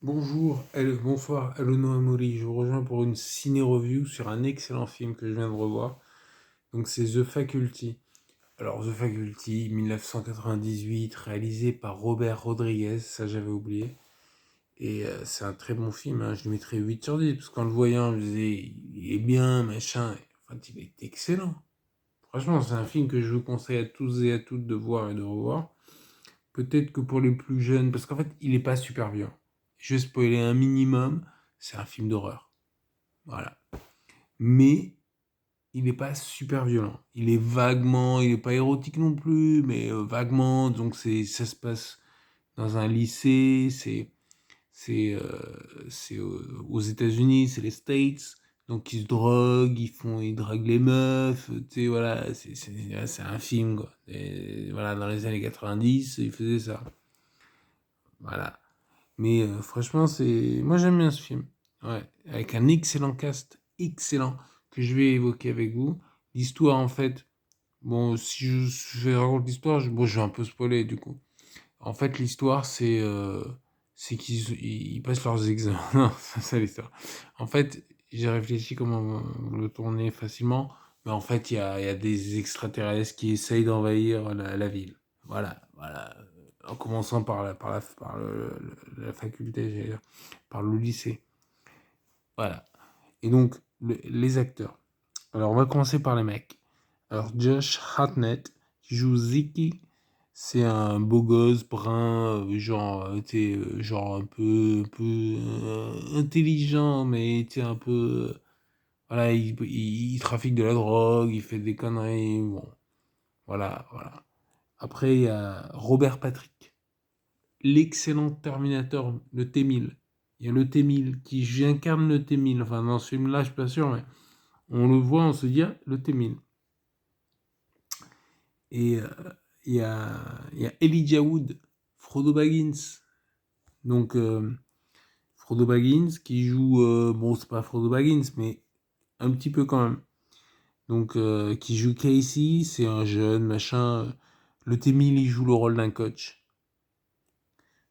Bonsoir, Hello Amori. Je vous rejoins pour une ciné-review sur un excellent film que je viens de revoir. Donc c'est The Faculty. Alors The Faculty, 1998, réalisé par Robert Rodriguez, ça j'avais oublié. Et c'est un très bon film, hein. Je lui mettrais 8 sur 10, parce qu'en le voyant, je me disais, il est bien, machin. Enfin, il est excellent. Franchement, c'est un film que je vous conseille à tous et à toutes de voir et de revoir. Peut-être que pour les plus jeunes, parce qu'en fait, il n'est pas super violent. Je vais spoiler un minimum, c'est un film d'horreur. Voilà. Mais il n'est pas super violent. Il n'est pas érotique non plus, mais vaguement. Donc ça se passe dans un lycée, c'est aux États-Unis, c'est les States. Donc ils se droguent, ils draguent les meufs, tu sais, voilà, c'est un film, quoi. Et voilà, dans les années 90, ils faisaient ça. Voilà. Mais franchement, moi j'aime bien ce film. Ouais, avec un excellent cast, excellent, que je vais évoquer avec vous. L'histoire, en fait, bon, si je raconte l'histoire, bon, je vais un peu spoiler du coup. En fait, l'histoire, c'est qu'ils passent leurs examens. Non, c'est ça l'histoire. En fait, j'ai réfléchi comment le tourner facilement, mais en fait, il y a des extraterrestres qui essayent d'envahir la ville. Voilà, voilà. En commençant par la faculté, j'allais dire, par le lycée. Voilà. Et donc, les acteurs. Alors, on va commencer par les mecs. Alors, Josh Hartnett, qui joue Ziki, c'est un beau gosse brun, genre, tu sais, genre un peu intelligent, mais tu sais, un peu. Voilà, il trafique de la drogue, il fait des conneries, bon, voilà, voilà. Après, il y a Robert Patrick, l'excellent Terminator, le T-1000. Il y a le T-1000 qui incarne le T-1000. Enfin, dans ce film-là, je suis pas sûr, mais on le voit, on se dit, ah, le T-1000. Et il y a Elijah Wood, Frodo Baggins. Donc, Frodo Baggins qui joue, bon, c'est pas Frodo Baggins, mais un petit peu quand même. Donc, qui joue Casey, c'est un jeune, machin. Le T-1000, il joue le rôle d'un coach.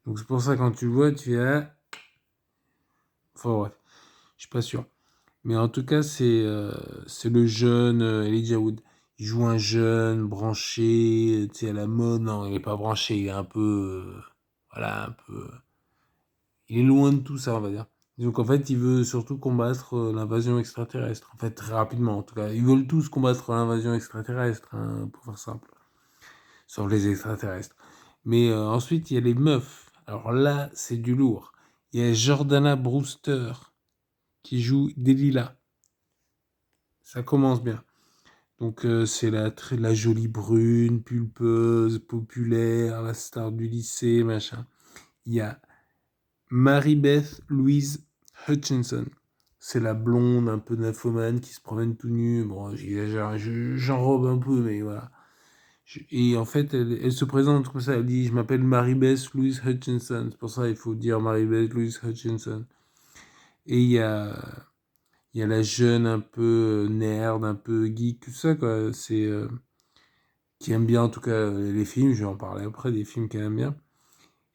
Donc, c'est pour ça, quand tu le vois, tu fais, ah. Enfin, bref, je suis pas sûr. Mais en tout cas, c'est le jeune Elijah Wood. Il joue un jeune branché, tu sais, à la mode. Non, il est pas branché, il est un peu. Voilà, un peu. Il est loin de tout ça, on va dire. Donc en fait, il veut surtout combattre l'invasion extraterrestre. En fait, très rapidement, en tout cas. Ils veulent tous combattre l'invasion extraterrestre, hein, pour faire simple. Sauf les extraterrestres. Mais ensuite, il y a les meufs. Alors là, c'est du lourd. Il y a Jordana Brewster qui joue Delilah. Ça commence bien. Donc c'est la jolie brune, pulpeuse, populaire, la star du lycée, machin. Il y a Mary-Beth Louise Hutchinson. C'est la blonde un peu nymphomane qui se promène tout nue. Bon, j'exagère, j'enrobe un peu, mais voilà. Et en fait, elle se présente comme ça. Elle dit, je m'appelle Mary-Beth Louise Hutchinson. C'est pour ça qu'il faut dire Mary-Beth Louise Hutchinson. Et il y a la jeune un peu nerd, un peu geek, tout ça, quoi. Qui aime bien, en tout cas, les films. Je vais en parler après, des films qu'elle aime bien.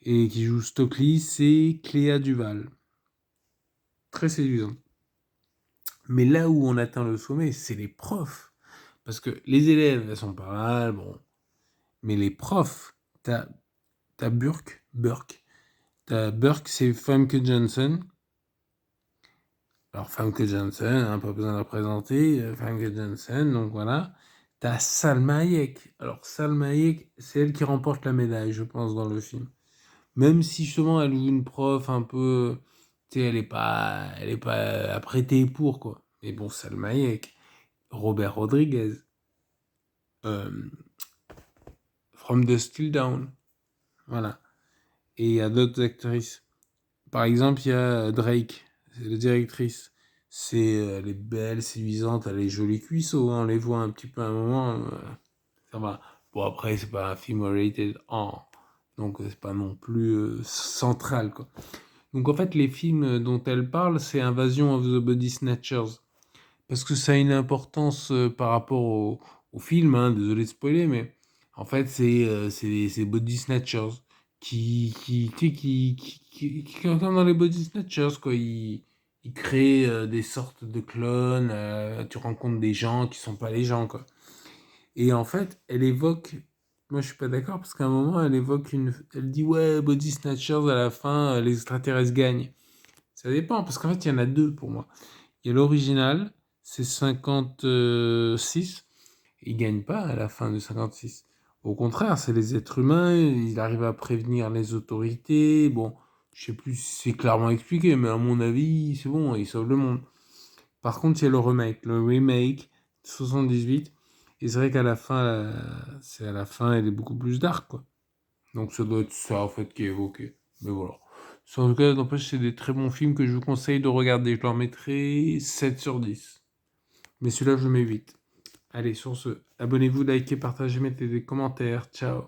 Et qui joue Stockley, c'est Cléa Duval. Très séduisante. Mais là où on atteint le sommet, c'est les profs. Parce que les élèves, elles sont pas mal, bon. Mais les profs, t'as Burke. T'as Burke, c'est Famke Johnson. Alors, Famke Johnson, hein, pas besoin de la présenter. Famke Johnson, donc voilà. T'as Salma Hayek. Alors, Salma Hayek, c'est elle qui remporte la médaille, je pense, dans le film. Même si justement, elle joue une prof un peu. Tu sais, elle est pas apprêtée pour, quoi. Mais bon, Salma Hayek. Robert Rodriguez. euh, From the Still Down. Voilà. Et il y a d'autres actrices. Par exemple, il y a Drake, c'est la directrice. Elle est belle, séduisante, elle a les jolis cuisseaux, hein, on les voit un petit peu à un moment. Ça va. Bon, après, c'est pas un film rated en. Donc, c'est pas non plus central, quoi. Donc, en fait, les films dont elle parle, c'est Invasion of the Body Snatchers. Parce que ça a une importance par rapport au film, hein, désolé de spoiler, mais en fait, c'est Body Snatchers comme dans les Body Snatchers, quoi. Il crée des sortes de clones, tu rencontres des gens qui sont pas les gens, quoi. Et en fait, elle évoque, moi je suis pas d'accord, parce qu'à un moment, elle dit, ouais, Body Snatchers, à la fin, les extraterrestres gagnent. Ça dépend, parce qu'en fait, il y en a deux pour moi. Il y a l'original, c'est 56, ils gagnent pas à la fin de 56. Au contraire, c'est les êtres humains, ils arrivent à prévenir les autorités. Bon, je sais plus si c'est clairement expliqué, mais à mon avis, c'est bon, ils sauvent le monde. Par contre, il y a le remake 78, et c'est vrai qu'à la fin, c'est à la fin, elle est beaucoup plus dark, quoi. Donc ça doit être ça, en fait, qui est évoqué. Mais voilà. En tout cas, n'empêche, c'est des très bons films que je vous conseille de regarder. Je leur mettrai 7 sur 10. Mais celui-là, je mets 8. Allez, sur ce, abonnez-vous, likez, partagez, mettez des commentaires. Ciao.